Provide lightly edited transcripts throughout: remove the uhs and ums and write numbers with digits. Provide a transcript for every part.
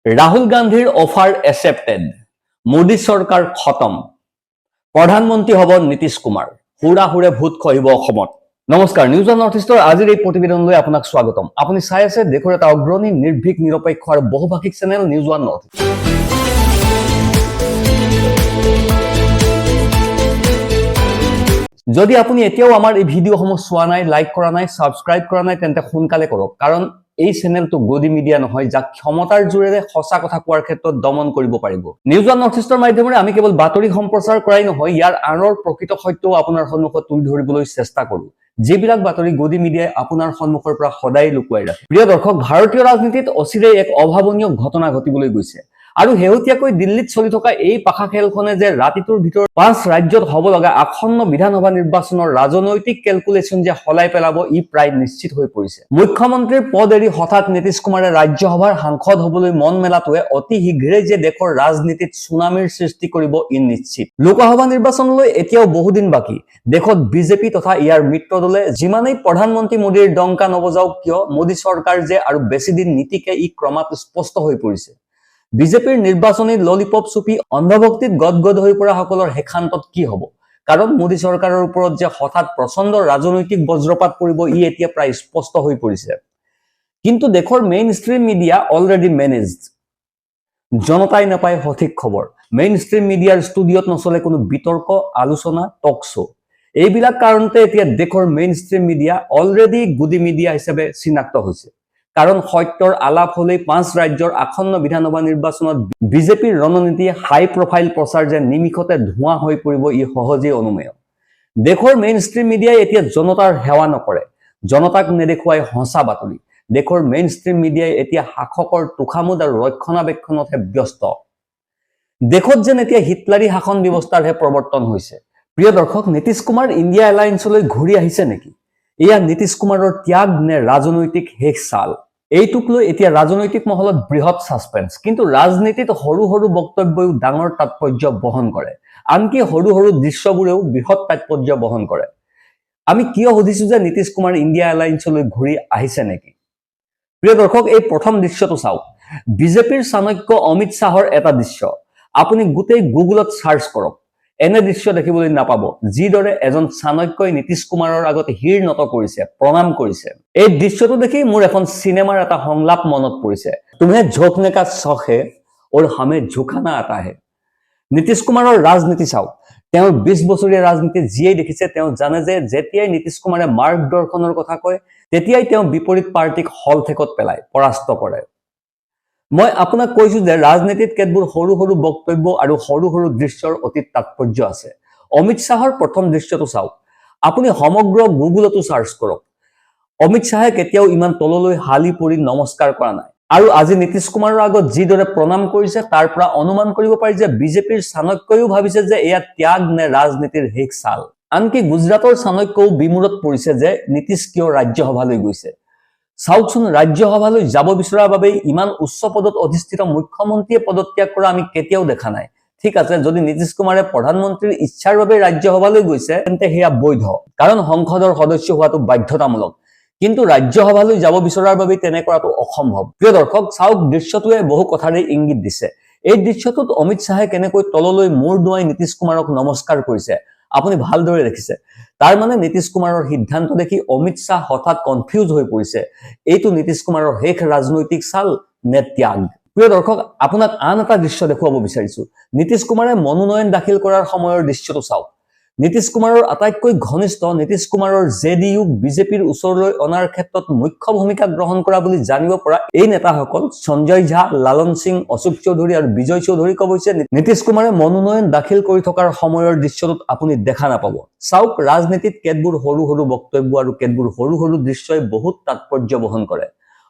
ৰাহুল গান্ধীৰ offer accepted, Modi চৰকাৰ খতম, প্ৰধানমন্ত্ৰী হ'ব নীতিশ কুমাৰ, হুৰাহুৰে ভোট খহিব অসমত। নমস্কাৰ, নিউজ অন নৰ্থ ইষ্টৰ আজিৰ এই প্ৰতিবেদনলৈ আপোনাক স্বাগতম। আপুনি চাই আছে দেশৰ এটা অগ্ৰণী নিৰ্ভীক নিৰপেক্ষ আৰু বহুভাষিক channel news on north east. যদি আপুনি এতিয়াও আমাৰ এই ভিডিঅ'সমূহ চোৱা নাই, লাইক কৰা নাই, সাবস্ক্ৰাইব কৰা নাই, তেন্তে সোনকালে কৰক, কাৰণ এই চেনেলটো গদি মিডিয়া নহয় যাক ক্ষমতাৰ জোৰেৰে সঁচা কথা কোৱাৰ ক্ষেত্ৰত দমন কৰিব পাৰিব। নিউজ অন নৰ্থ ইষ্টৰ মাধ্যমেৰে আমি কেৱল বাতৰি সম্প্ৰচাৰ কৰাই নহয়, ইয়াৰ আঁৰৰ প্ৰকৃত সত্যও আপোনাৰ সন্মুখত তুলি ধৰিবলৈ চেষ্টা কৰোঁ, যিবিলাক বাতৰি গদি মিডিয়াই আপোনাৰ সন্মুখৰ পৰা সদায় লুকুৱাই ৰাখে। প্ৰিয় দৰ্শক, ভাৰতীয় ৰাজনীতিত অচিৰেই এক অভাৱনীয় ঘটনা ঘটিবলৈ গৈছে। আৰু শেহতীয়াকৈ দিল্লীত চলি থকা এই পাখা খেলখনে যে ৰাতিটোৰ ভিতৰত 5 ৰাজ্যত হ'ব লগা আসন্ন বিধানসভা নিৰ্বাচনৰ ৰাজনৈতিক কেলকুলেশ্যন যে সলাই পেলাব, ই প্ৰায় নিশ্চিত হৈ পৰিছে। মুখ্যমন্ত্ৰীৰ পদ এৰি হঠাৎ নীতিশ কুমাৰে ৰাজ্যসভাৰ সাংসদ হ'বলৈ মন মেলাটোৱে অতি শীঘ্ৰেই যে দেশৰ ৰাজনীতিত সুনামিৰ সৃষ্টি কৰিব, ই নিশ্চিত। লোকসভা নিৰ্বাচনলৈ এতিয়াও বহুদিন বাকী। দেশত বিজেপি তথা ইয়াৰ মিত্ৰ দলে যিমানেই প্ৰধানমন্ত্ৰী মোদীৰ ডংকা নবজাওক কিয়, মোদী চৰকাৰ যে আৰু বেছি দিন নীতিকে ই ক্ৰমাৎ স্পষ্ট হৈ পৰিছে। বিজেপিৰ নিৰ্বাচনী ললিপপ চুপি অন্ধভক্তিত গদগদ হৈ পৰা সকলৰ হেখান্তত কি হ'ব? কাৰণ মোদী চৰকাৰৰ ওপৰত যে হঠাৎ প্ৰচণ্ড ৰাজনৈতিক বজ্ৰপাত পৰিব, ই এতিয়া প্ৰায় স্পষ্ট হৈ পৰিছে। কিন্তু দেশৰ main stream media already managed. জনতাই নাপায় সঠিক খবৰ। মেইন ষ্ট্ৰীম মিডিয়াৰ ষ্টুডিঅ'ত নচলে কোনো বিতৰ্ক, আলোচনা, টক শ্ব'। এইবিলাক কাৰণতে এতিয়া দেশৰ main stream media already godi media হিচাপে চিনাক্ত হৈছে। কাৰণ সত্যৰ আলাপ হলেই 5 ৰাজ্যৰ আসন্ন বিধানসভা নিৰ্বাচনত বিজেপিৰ ৰণনীতিয়ে হাই প্ৰফাইল প্ৰচাৰ যে নিমিষতে ধোঁৱা হৈ পৰিব, ই সহজেই অনুমেয়। দেশৰ মেইন ষ্ট্ৰীম মিডিয়াই এতিয়া জনতাৰ সেৱা নকৰে, জনতাক নেদেখুৱাই সঁচা বাতৰি। দেশৰ মেইন ষ্ট্ৰীম মিডিয়াই এতিয়া শাসকৰ তোষামোদ আৰু ৰক্ষণাবেক্ষণতহে ব্যস্ত। দেশত যেন এতিয়া হিটলাৰী শাসন ব্যৱস্থাৰহে প্ৰৱৰ্তন হৈছে। প্ৰিয় দৰ্শক, নীতিশ কুমাৰ ইণ্ডিয়া এলায়েন্সলৈ ঘূৰি আহিছে নেকি? এয়া নীতিশ কুমাৰৰ ত্যাগ নে ৰাজনৈতিক শেষ চাল? এইটোক লৈ এতিয়া ৰাজনৈতিক মহলত বৃহৎ ছাছপেন্স। কিন্তু ৰাজনীতিত সৰু সৰু বক্তব্যও ডাঙৰ তাৎপৰ্য বহন কৰে, আনকি সৰু সৰু দৃশ্যবোৰেও বৃহৎ তাৎপৰ্য বহন কৰে। আমি কিয় সুধিছো যে নীতিশ কুমাৰ ইণ্ডিয়া এলায়েন্সলৈ ঘূৰি আহিছে নেকি? প্ৰিয় দৰ্শক, এই প্ৰথম দৃশ্যটো চাওক। বিজেপিৰ চাণক্য অমিত শ্বাহৰ এটা দৃশ্য। আপুনি গোটেই গুগলত চাৰ্চ কৰক, এনে দৃশ্য দেখিবলৈ নাপাব, যিদৰে এজন চাণক্যই নীতিশ কুমাৰৰ আগত শিৰ নত কৰিছে, প্ৰণাম কৰিছে। এই দৃশ্যটো দেখি মোৰ এখন চিনেমাৰ এটা সংলাপ মনত পৰিছে, তুমহে ঝোঁকনে কা চখ হে और हमें झुकाना आता है। নীতিশ কুমাৰৰ ৰাজনীতি চাওক। তেওঁৰ 20 বছৰীয়া ৰাজনীতি যিয়েই দেখিছে, তেওঁ জানে যে যেতিয়াই নীতিশ কুমাৰে মাৰ্গদৰ্শনৰ কথা কয়, তেতিয়াই তেওঁ বিপৰীত পাৰ্টিক হলঠেকত পেলায়, পৰাস্ত কৰে। মই আপোনাক কৈছো যে ৰাজনীতিত কেতবোৰ সৰু সৰু বক্তব্য আৰু সৰু সৰু দৃশ্যৰ অতি তাৎপৰ্য আছে। অমিত শ্বাহৰ প্ৰথম দৃশ্যটো চাওক। আপুনি সমগ্ৰ গুগলতো চাৰ্চ কৰক। অমিত শ্বাহে কেতিয়াও ইমান তললৈ হালি পৰি নমস্কাৰ কৰা নাই। আৰু আজি নীতিশ কুমাৰৰ আগত যিদৰে প্ৰণাম কৰিছে, তাৰ পৰা অনুমান কৰিব পাৰি যে বিজেপিৰ চাণক্যও ভাবিছে যে এয়া ত্যাগ নে ৰাজনীতিৰ শেষ চাল। আনকি গুজৰাটৰ চাণক্যও বিমূৰত পৰিছে যে নীতিশ কিয় ৰাজ্যসভালৈ গৈছে। চাওকচোন, ৰাজ্যসভালৈ যাব বিচৰাৰ বাবেই ইমান উচ্চ পদত অধিষ্ঠিত মুখ্যমন্ত্ৰীয়ে পদত্যাগ কৰা আমি কেতিয়াও দেখা নাই। ঠিক আছে, যদি নীতিশ কুমাৰে প্ৰধানমন্ত্ৰীৰ ইচ্ছাৰ বাবে ৰাজ্যসভালৈ গৈছে, তেন্তে সেয়া বৈধ, কাৰণ সংসদৰ সদস্য হোৱাটো বাধ্যতামূলক। কিন্তু ৰাজ্যসভালৈ যাব বিচৰাৰ বাবে তেনে কৰাটো অসম্ভৱ। প্ৰিয় দৰ্শক, চাওক, দৃশ্যটোৱে বহু কথাৰে ইংগিত দিছে। এই দৃশ্যটোত অমিত শ্বাহে কেনেকৈ তললৈ মূৰ দুৱাই নীতিশ কুমাৰক নমস্কাৰ কৰিছে, আপুনি ভালদৰে দেখিছে। তাৰ মানে নীতিশ কুমাৰৰ সিদ্ধান্ত দেখি অমিত শ্বাহ হঠাৎ কনফিউজ হৈ পৰিছে। এইটো নীতিশ কুমাৰৰ শেষ ৰাজনৈতিক চাল নে ত্যাগ? প্ৰিয় দৰ্শক, আপোনাক আন এটা দৃশ্য দেখুৱাব বিচাৰিছো। নীতিশ কুমাৰে মনোনয়ন দাখিল কৰাৰ সময়ৰ দৃশ্যটো চাওক। নীতিশ কুমাৰৰ আটাইতকৈ ঘনিষ্ঠ, নীতিশ কুমাৰৰ জেডিইউক বিজেপিৰ ওচৰলৈ অনাৰ ক্ষেত্ৰত মুখ্য ভূমিকা গ্ৰহণ কৰা বুলি জানিব পৰা এই নেতাসকল সঞ্জয় ঝা, লালন সিং, অশোক চৌধুৰী আৰু বিজয় চৌধুৰীক অৱশ্যে নীতিশ কুমাৰে মনোনয়ন দাখিল কৰি থকাৰ সময়ৰ দৃশ্যটোত আপুনি দেখা নাপাব। চাওক, ৰাজনীতিত কেতবোৰ সৰু সৰু বক্তব্য আৰু কেতবোৰ সৰু সৰু দৃশ্যই বহুত তাৎপৰ্য বহন কৰে।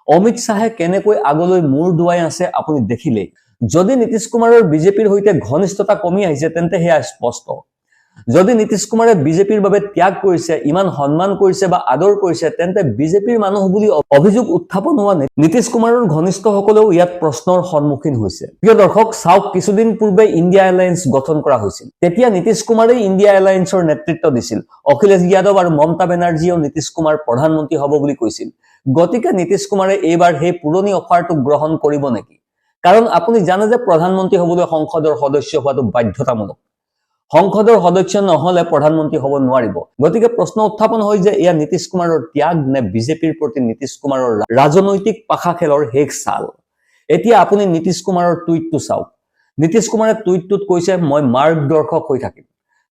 অমিত শ্বাহে কেনেকৈ আগলৈ মূৰ দুৱাই আছে আপুনি দেখিলেই। যদি নীতিশ কুমাৰৰ বিজেপিৰ সৈতে ঘনিষ্ঠতা কমি আহিছে, তেন্তে সেয়া স্পষ্ট। যদি নীতিশ কুমাৰে বিজেপিৰ বাবে ত্যাগ কৰিছে, ইমান সন্মান কৰিছে বা আদৰ কৰিছে, তেন্তে বিজেপিৰ মানুহ বুলি অভিযোগ উত্থাপন হোৱা নীতিশ কুমাৰৰ ঘনিষ্ঠসকলেও ইয়াত প্ৰশ্নৰ সন্মুখীন হৈছে। প্ৰিয় দৰ্শক, চাওক, কিছুদিন পূৰ্বে ইণ্ডিয়া এলায়েন্স গঠন কৰা হৈছিল। তেতিয়া নীতিশ কুমাৰেই ইণ্ডিয়া এলায়েন্সৰ নেতৃত্ব দিছিল। অখিলেশ যাদৱ আৰু মমতা বেনাৰ্জীয়েও নীতিশ কুমাৰ প্ৰধানমন্ত্ৰী হ'ব বুলি কৈছিল। গতিকে নীতিশ কুমাৰে এইবাৰ সেই পুৰণি অফাৰটো গ্ৰহণ কৰিব নেকি? কাৰণ আপুনি জানে যে প্ৰধানমন্ত্ৰী হ'বলৈ সংসদৰ সদস্য হোৱাটো বাধ্যতামূলক। সংসদৰ সদস্য নহলে প্ৰধানমন্ত্ৰী হ'ব নোৱাৰিব। গতিকে প্ৰশ্ন উত্থাপন হয় যে এয়া নীতিশ কুমাৰৰ ত্যাগ নে বিজেপিৰ প্ৰতি নীতিশ কুমাৰৰ ৰাজনৈতিক পাশা খেলৰ শেষ চাল। এতিয়া আপুনি নীতিশ কুমাৰৰ টুইটটো চাওক। নীতিশ কুমাৰে টুইটটোত কৈছে, মই মাৰ্গদৰ্শক হৈ থাকিম।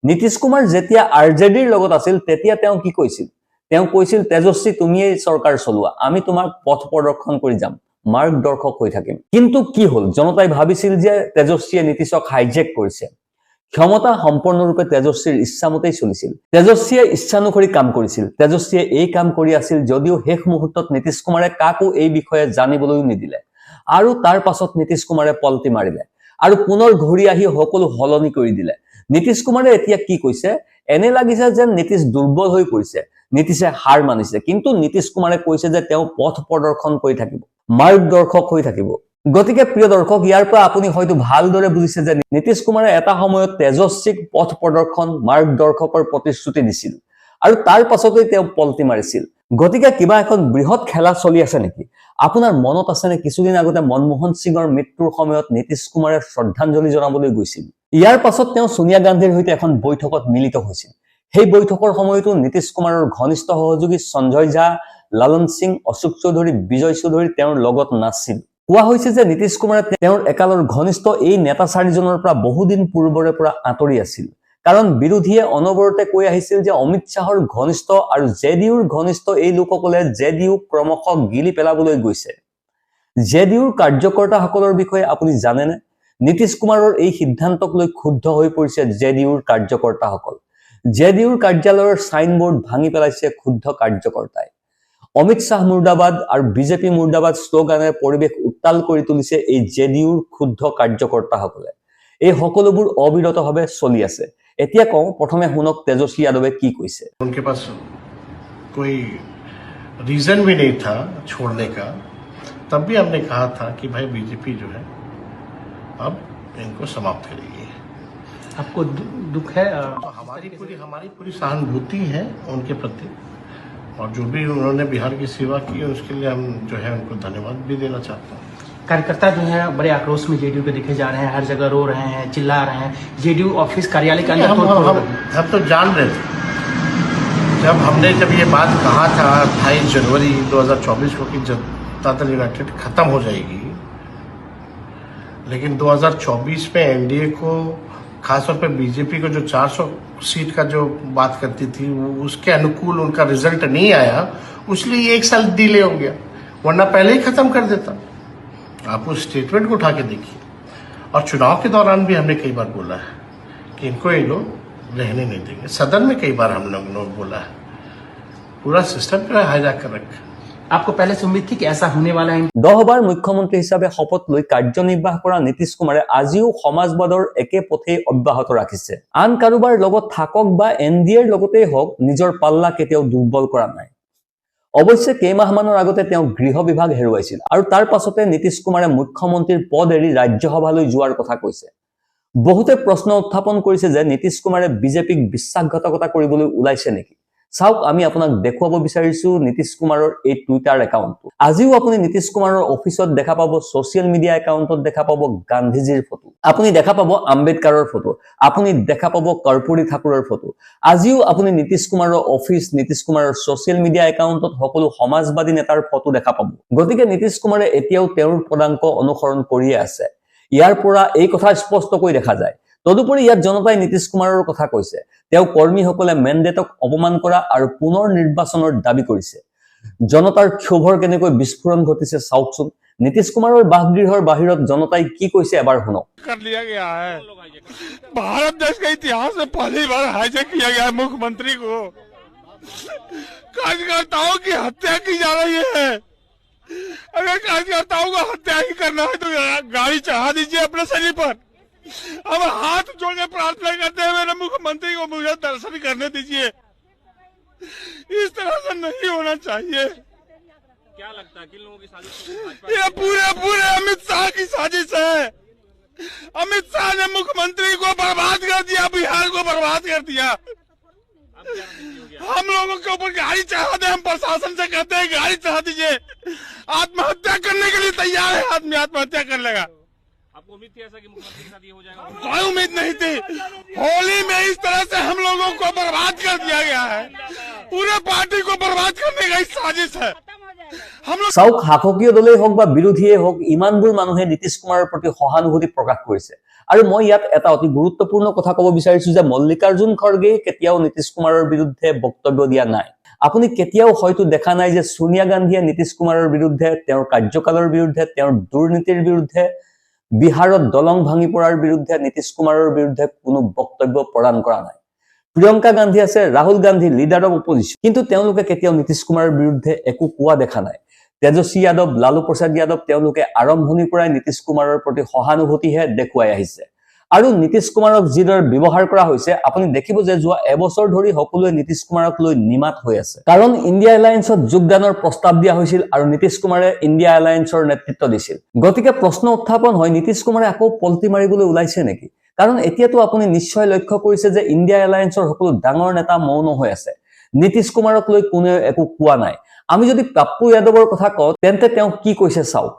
নীতিশ কুমাৰ যেতিয়া আৰজেডিৰ লগত আছিল তেতিয়া তেওঁ কি কৈছিল? তেওঁ কৈছিল, তেজস্বী তুমিয়েই চৰকাৰ চলোৱা, আমি তোমাক পথ প্ৰদৰ্শন কৰি যাম, মাৰ্গদৰ্শক হৈ থাকিম। কিন্তু কি হ'ল? জনতাই ভাবিছিল যে তেজস্বীয়ে নীতিশক হাইজেক কৰিছে। ক্ষমতা সম্পূৰ্ণৰূপে তেজস্বীৰ ইচ্ছামতেই চলিছিল। তেজস্বীয়ে ইচ্ছানুসৰি কাম কৰিছিল। তেজস্বীয়ে এই কাম কৰি আছিল যদিও শেষ মুহূৰ্তত নীতিশ কুমাৰে কাকো এই বিষয়ে জানিবলৈও নিদিলে। আৰু তাৰ পাছত নীতিশ কুমাৰে পলটি মাৰিলে আৰু পুনৰ ঘূৰি আহি সকলো সলনি কৰি দিলে। নীতিশ কুমাৰে এতিয়া কি কৈছে? এনে লাগিছে যেন নীতিশ দুৰ্বল হৈ পৰিছে, নীতিশে হাৰ মানিছে। কিন্তু নীতিশ কুমাৰে কৈছে যে তেওঁ পথ প্ৰদৰ্শন কৰি থাকিব, মাৰ্গদৰ্শক হৈ থাকিব। গতিকে প্ৰিয় দৰ্শক, ইয়াৰ পৰা আপুনি হয়তো ভালদৰে বুজিছে যে নীতিশ কুমাৰে এটা সময়ত তেজস্বীক পথ প্ৰদৰ্শন, মাৰ্গদৰ্শকৰ প্ৰতিশ্ৰুতি দিছিল আৰু তাৰ পাছতেই তেওঁ পলটি মাৰিছিল। গতিকে কিবা এখন বৃহৎ খেলা চলি আছে নেকি? আপোনাৰ মনত আছেনে কিছুদিন আগতে মনমোহন সিঙৰ মৃত্যুৰ সময়ত নীতিশ কুমাৰে শ্ৰদ্ধাঞ্জলি জনাবলৈ গৈছিল। ইয়াৰ পাছত তেওঁ সোনিয়া গান্ধীৰ সৈতে এখন বৈঠকত মিলিত হৈছিল। সেই বৈঠকৰ সময়তো নীতিশ কুমাৰৰ ঘনিষ্ঠ সহযোগী সঞ্জয় ঝা, লালন সিং, অশোক চৌধুৰী, বিজয় চৌধুৰী তেওঁৰ লগত নাছিল। কোৱা হৈছে যে নীতিশ কুমাৰে তেওঁৰ একালৰ ঘনিষ্ঠ এই নেতা চাৰিজনৰ পৰা বহুদিন পূৰ্বৰে পৰা আঁতৰি আছিল। কাৰণ বিৰোধীয়ে অনবৰতে কৈ আহিছিল যে অমিত শ্বাহৰ ঘনিষ্ঠ আৰু জেডিউৰ ঘনিষ্ঠ এই লোকসকলে জেডিউ ক্ৰমশঃ গিলি পেলাবলৈ গৈছে। জেডিউৰ কাৰ্যকৰ্তাসকলৰ বিষয়ে আপুনি জানেনে? নীতিশ কুমাৰৰ এই সিদ্ধান্তক লৈ ক্ষুব্ধ হৈ পৰিছে জেডিউৰ কাৰ্যকৰ্তাসকল। জেডিউৰ কাৰ্যালয়ৰ ছাইনবোৰ্ড ভাঙি পেলাইছে ক্ষুব্ধ কাৰ্যকৰ্তাই। অমিত শ্বাহ মুৰ্দাবাদ আৰু বিজেপি মুৰ্দাবাদ শ্লোগানেৰে পৰিৱেশ উত্তাল কৰি তুলিছে এই জেডিউৰ ক্ষুব্ধ কাৰ্যকৰ্তাসকলে। এই সকলোবোৰ অবিৰতভাৱে চলি আছে। এতিয়া কওঁ, প্ৰথমে শুনক তেজস্বী যাদৱে কি কৈছে। उनके पास कोई रीजन भी नहीं था छोड़ने का, तब भी हमने कहा था कि भाई बीजेपी जो है अब इनको समाप्त करेगी। आपको दुख है? तो हमारी पूरी सहानुभूति है उनके प्रति, और जो भी उन्होंने बिहार की सेवा की उसके लिए हम जो है उनको धन्यवाद भी देना चाहते हैं। कार्यकर्ता जो है बड़े आक्रोश में जेडीयू के देखे जा रहे हैं, हर जगह रो रहे हैं, चिल्ला रहे हैं। जेडीयू ऑफिस कार्यालय के अंदर हम तो जान रहे थे, जब ये बात कहा था 28 जनवरी 2024 को कि जनता दल यूनाइटेड खत्म हो जाएगी, लेकिन 2024 में एनडीए को, खासतौर पर बीजेपी को जो 400 सीट का जो बात करती थी वो उसके अनुकूल उनका रिजल्ट नहीं आया, इसलिए 1 साल डिले हो गया, वरना पहले ही खत्म कर देता। आप उस स्टेटमेंट को उठा के देखिए। और चुनाव के दौरान भी हमने कई बार बोला है कि इनको ये लोग रहने नहीं देंगे। सदन में कई बार हम लोगों ने बोला है, पूरा सिस्टम जो है हाईजैक कर रखा है। आपको पहले से उम्मीद थी कि ऐसा होने वाला है? 10 বাৰ মুখ্যমন্ত্ৰী হিচাপে শপত লৈ কাৰ্যনিৰ্বাহ কৰা নীতিশ কুমাৰে আজিও সমাজবাদৰ একে পথেই অব্যাহত ৰাখিছে। আন কাৰোবাৰ লগত থাকক বা এনডিএৰ লগতেই হওক, নিজৰ পাল্লা কেতিয়াও দুৰ্বল কৰা নাই। অৱশ্যে কেইমাহমানৰ আগতে তেওঁ গৃহ বিভাগ হেৰুৱাইছিল আৰু তাৰ পাছতে নীতিশ কুমাৰে মুখ্যমন্ত্ৰীৰ পদ এৰি ৰাজ্যসভালৈ যোৱাৰ কথা কৈছে। বহুতে প্ৰশ্ন উত্থাপন কৰিছে যে নীতিশ কুমাৰে বিজেপিক বিশ্বাসঘাতকতা কৰিবলৈ ওলাইছে নেকি? চাওক, আমি আপোনাক দেখুৱাব বিচাৰিছো নীতিশ কুমাৰৰ এই টুইটাৰ একাউণ্টটো। আজিও আপুনি নীতিশ কুমাৰৰ অফিচত দেখা পাব, ছচিয়েল মিডিয়া একাউণ্টত দেখা পাব গান্ধীজীৰ ফটো, আপুনি দেখা পাব আম্বেদকাৰৰ ফটো, আপুনি দেখা পাব কৰ্পূৰী ঠাকুৰৰ ফটো। আজিও আপুনি নীতিশ কুমাৰৰ অফিচ, নীতিশ কুমাৰৰ ছচিয়েল মিডিয়া একাউণ্টত সকলো সমাজবাদী নেতাৰ ফটো দেখা পাব। গতিকে নীতিশ কুমাৰে এতিয়াও তেওঁৰ পদাংক অনুসৰণ কৰিয়ে আছে। ইয়াৰ পৰা এই কথা স্পষ্টকৈ দেখা যায়। তদুপৰি ইয়াত জনতাই নীতিশ কুমাৰৰ কথা কৈছে। তেওঁ কৰ্মীসকলে মেণ্ডেটক অপমান কৰা আৰু পুনৰ নিৰ্বাচনৰ দাবী কৰিছে। জনতাৰ ক্ষোভৰ কেনেকৈ বিস্ফোৰণ ঘটিছে চাওকচোন। নীতিশ কুমাৰৰ বাসগৃহৰ বাহিৰত জনতাই কি কৈছে এবাৰ শুনক। भारत देश के इतिहास में पहली बार हाईजैक किया गया मुख्यमंत्री को। कार्यकर्ताओं की हत्या की जा रही है। अगर कार्यकर्ताओं को हत्या ही करना है तो गाड़ी चढ़ा दीजिए अपने शरीर पर। अब हाथ जोड़ के प्रार्थना करते हैं मेरे मुख्यमंत्री को मुझे दर्शन करने दीजिए। इस तरह से नहीं होना चाहिए। क्या लगता है किन लोगों की साजिश? ये पूरे अमित शाह की साजिश है। अमित शाह ने मुख्यमंत्री को बर्बाद कर दिया, बिहार को बर्बाद कर दिया। हम लोगों के ऊपर गाड़ी चढ़ा दे, हम प्रशासन से कहते हैं गाड़ी चढ़ा दीजिए। आत्महत्या करने के लिए तैयार है आदमी, आत्महत्या कर लेगा। आपको उम्मीद थी ऐसा कि मुख्यमंत्री के साथ ये हो जाएगा? कोई उम्मीद नहीं थी। होली में इस तरह से हम लोगों को बर्बाद कर दिया गया है। पूरे पार्टी को बर्बाद करने का एक साजिश है। हम लोग চাওক, শাসকীয় দলেই হওক বা বিৰোধীয়ে হওক, ইমানবোৰ মানুহে নীতিশ কুমাৰৰ প্ৰতি সহানুভূতি প্ৰকাশ কৰিছে। আৰু মই ইয়াত এটা অতি গুৰুত্বপূৰ্ণ কথা ক'ব বিচাৰিছো যে মল্লিকাৰ্জুন খৰ্গে কেতিয়াও নীতিশ কুমাৰৰ বিৰুদ্ধে বক্তব্য দিয়া নাই। আপুনি কেতিয়াও হয়তো দেখা নাই যে সোনিয়া গান্ধীয়ে নীতিশ কুমাৰৰ বিৰুদ্ধে, তেওঁৰ কাৰ্যকালৰ বিৰুদ্ধে, তেওঁৰ দুৰ্নীতিৰ বিৰুদ্ধে, বিহাৰত দলং ভাঙি পৰাৰ বিৰুদ্ধে নীতিশ কুমাৰৰ বিৰুদ্ধে কোনো বক্তব্য প্ৰদান কৰা নাই। প্ৰিয়ংকা গান্ধী আছে, Rahul Gandhi leader of opposition, কিন্তু তেওঁলোকে কেতিয়াও নীতিশ কুমাৰৰ বিৰুদ্ধে একো কোৱা দেখা নাই। তেজস্বী যাদৱ, লালু প্ৰসাদ যাদৱ তেওঁলোকে আৰম্ভণিৰ পৰাই নীতিশ কুমাৰৰ প্ৰতি সহানুভূতিহে দেখুৱাই আহিছে। আৰু নীতিশ কুমাৰক যিদৰে ব্যৱহাৰ কৰা হৈছে, আপুনি দেখিব যে যোৱা এবছৰ ধৰি সকলোৱে নীতিশ কুমাৰক লৈ নিমাত হৈ আছে। কাৰণ ইণ্ডিয়া এলায়েন্সত যোগদানৰ প্ৰস্তাৱ দিয়া হৈছিল আৰু নীতিশ কুমাৰে ইণ্ডিয়া এলায়েন্সৰ নেতৃত্ব দিছিল। গতিকে প্ৰশ্ন উত্থাপন হয়, নীতিশ কুমাৰে আকৌ পলটি মাৰিবলৈ ওলাইছে নেকি? কাৰণ এতিয়াতো আপুনি নিশ্চয় লক্ষ্য কৰিছে যে ইণ্ডিয়া এলায়েন্সৰ সকলো ডাঙৰ নেতা মৌন হৈ আছে। নীতিশ কুমাৰক লৈ কোনেও একো কোৱা নাই। আমি যদি পাপ্পু যাদৱৰ কথা কওঁ, তেন্তে তেওঁ কি কৈছে চাওক।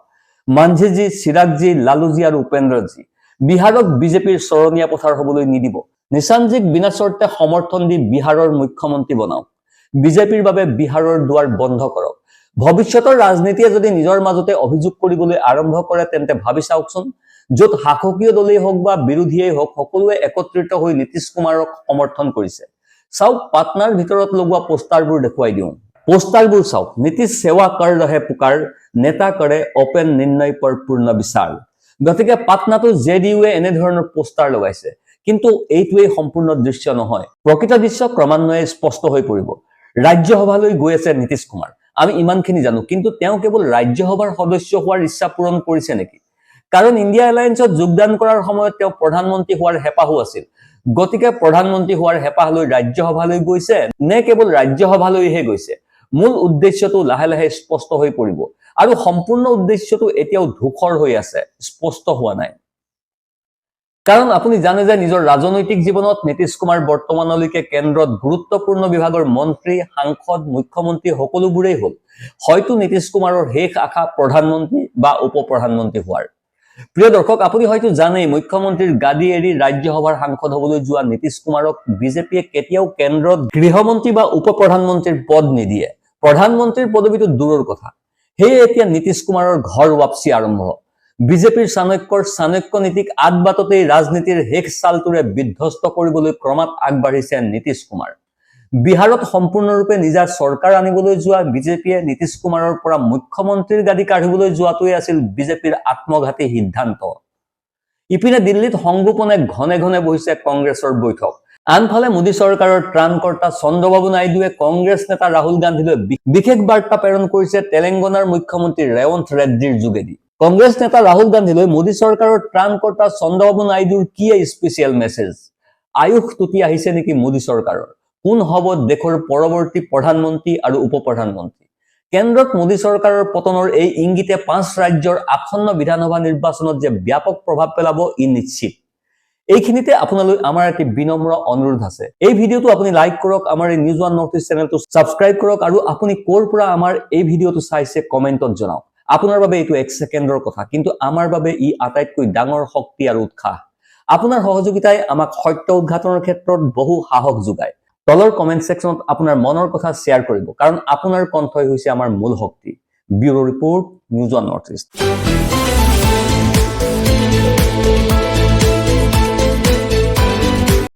মাঞ্ঝীজী, চিৰাগজী, লালুজী আৰু উপেন্দ্ৰজী বিহাৰক বিজেপিৰ চৰণীয়া পথাৰ হবলৈ নিদিব। নিশান্তজীক বিনা চৰ্তে সমৰ্থন দি বিহাৰৰ মুখ্যমন্ত্ৰী বনাওক। বিজেপিৰ বাবে বিহাৰৰ দুৱাৰ বন্ধ কৰক। ভৱিষ্যতৰ ৰাজনীতিয়ে যদি নিজৰ মাজতে অভিযোগ কৰিবলৈ আৰম্ভ কৰে, তেন্তে ভাবি চাওকচোন, য'ত শাসকীয় দলেই হওক বা বিৰোধীয়েই হওক, সকলোৱে একত্ৰিত হৈ নীতিশ কুমাৰক সমৰ্থন কৰিছে। চাওক, পাটনাৰ ভিতৰত লগোৱা পোষ্টাৰবোৰ দেখুৱাই দিওঁ। পোষ্টাৰবোৰ চাওক। নীতিশ সেৱা কৰ ৰহে পুকাৰ, নেতা কৰে অপেন নিৰ্ণয় পৰ পূৰ্ণ বিচাৰ। গতিকে পাটনাটো জেডিইউৱে এনেধৰণৰ পোষ্টাৰ লগাইছে। কিন্তু এইটোৱেই সম্পূৰ্ণ দৃশ্য নহয়। প্ৰকৃত দৃশ্য ক্ৰমান্বয়ে স্পষ্ট হৈ পৰিব। ৰাজ্যসভালৈ গৈ আছে নীতিশ কুমাৰ, আমি ইমানখিনি জানো, কিন্তু তেওঁ কেৱল ৰাজ্যসভাৰ সদস্য হোৱাৰ ইচ্ছা পূৰণ কৰিছে নেকি? কাৰণ ইণ্ডিয়া এলায়েন্সত যোগদান কৰাৰ সময়ত তেওঁ প্ৰধানমন্ত্ৰী হোৱাৰ হেঁপাহো আছিল। গতিকে প্ৰধানমন্ত্ৰী হোৱাৰ হেঁপাহ লৈ ৰাজ্যসভালৈ গৈছে নে কেৱল ৰাজ্যসভালৈহে গৈছে? মূল উদ্দেশ্যটো লাহে লাহে স্পষ্ট হৈ পৰিব। আৰু সম্পূৰ্ণ উদ্দেশ্যটো এতিয়াও ধূসৰ হৈ আছে, স্পষ্ট হোৱা নাই। কাৰণ আপুনি জানে যে নিজৰ ৰাজনৈতিক জীৱনত নীতিশ কুমাৰ বৰ্তমানলৈকে কেন্দ্ৰত গুৰুত্বপূৰ্ণ বিভাগৰ মন্ত্ৰী, সাংসদ, মুখ্যমন্ত্ৰী সকলোবোৰেই হ'ল। হয়তো নীতিশ কুমাৰৰ শেষ আশা প্ৰধানমন্ত্ৰী বা উপ প্ৰধানমন্ত্ৰী হোৱাৰ। প্ৰিয় দৰ্শক, আপুনি হয়তো জানেই, মুখ্যমন্ত্ৰীৰ গাদী এৰি ৰাজ্যসভাৰ সাংসদ হবলৈ যোৱা নীতিশ কুমাৰক বিজেপিয়ে কেতিয়াও কেন্দ্ৰত গৃহমন্ত্ৰী বা উপ প্ৰধানমন্ত্ৰীৰ পদ নিদিয়ে। প্ৰধানমন্ত্ৰীৰ পদবীটো দূৰৰ কথা। সেয়ে এতিয়া নীতিশ কুমাৰৰ ঘৰ ৱাপচি আৰম্ভ। বিজেপিৰ চাণক্যৰ চাণক্য নীতিক আদবাটতেই ৰাজনীতিৰ শেষ চালটোৰে বিধ্বস্ত কৰিবলৈ ক্ৰমাৎ আগবাঢ়িছে নীতিশ কুমাৰ। বিহাৰত সম্পূৰ্ণৰূপে নিজা চৰকাৰ আনিবলৈ যোৱা বিজেপিয়ে নীতিশ কুমাৰৰ পৰা মুখ্যমন্ত্ৰীৰ গাদী কাঢ়িবলৈ যোৱাটোৱে আছিল বিজেপিৰ আত্মঘাতী সিদ্ধান্ত। ইপিনে দিল্লীত সংগোপনে ঘনে ঘনে বহিছে কংগ্ৰেছৰ বৈঠক। আনফালে মোদী চৰকাৰৰ ত্ৰাণকৰ্তা চন্দ্ৰবাবু নাইডুৱে কংগ্ৰেছ নেতা ৰাহুল গান্ধীলৈ বিশেষ বাৰ্তা প্ৰেৰণ কৰিছে তেলেংগানাৰ মুখ্যমন্ত্ৰী ৰেৱন্ত ৰেড্ডীৰ যোগেদি। কংগ্ৰেছ নেতা ৰাহুল গান্ধীলৈ মোদী চৰকাৰৰ ত্ৰাণকৰ্তা চন্দ্ৰবাবু নাইডুৰ কি স্পেচিয়েল মেছেজ? আয়ুস টুটি আহিছে নেকি মোদী চৰকাৰৰ? কোন হ'ব দেশৰ পৰৱৰ্তী প্ৰধানমন্ত্ৰী আৰু উপ প্ৰধানমন্ত্ৰী? কেন্দ্ৰত মোদী চৰকাৰৰ পতনৰ এই ইংগিতে 5 ৰাজ্যৰ আসন্ন বিধানসভা নিৰ্বাচনত যে ব্যাপক প্ৰভাৱ পেলাব ই নিশ্চিত। এইখিনিতে আপোনালৈ আমাৰ এটি বিনম্ৰ অনুৰোধ আছে। এই ভিডিঅ'টো আপুনি লাইক কৰক, আমাৰ এই নিউজ ওৱান নৰ্থ ইষ্ট চেনেলটো ছাবস্ক্ৰাইব কৰক, আৰু আপুনি ক'ৰ পৰা আমাৰ এই ভিডিঅ'টো চাইছে কমেণ্টত জনাওক। আপোনাৰ বাবে এইটো 1 ছেকেণ্ডৰ কথা, কিন্তু আমাৰ বাবে ই আটাইতকৈ ডাঙৰ শক্তি আৰু উৎসাহ। আপোনাৰ সহযোগিতাই আমাক সত্য উদ্ঘাটনৰ ক্ষেত্ৰত বহু সাহস যোগায়। তলৰ কমেণ্ট ছেকশ্যনত আপোনাৰ মনৰ কথা শ্বেয়াৰ কৰিব, কাৰণ আপোনাৰ কণ্ঠই হৈছে আমাৰ মূল শক্তি। Bureau report, news one north east.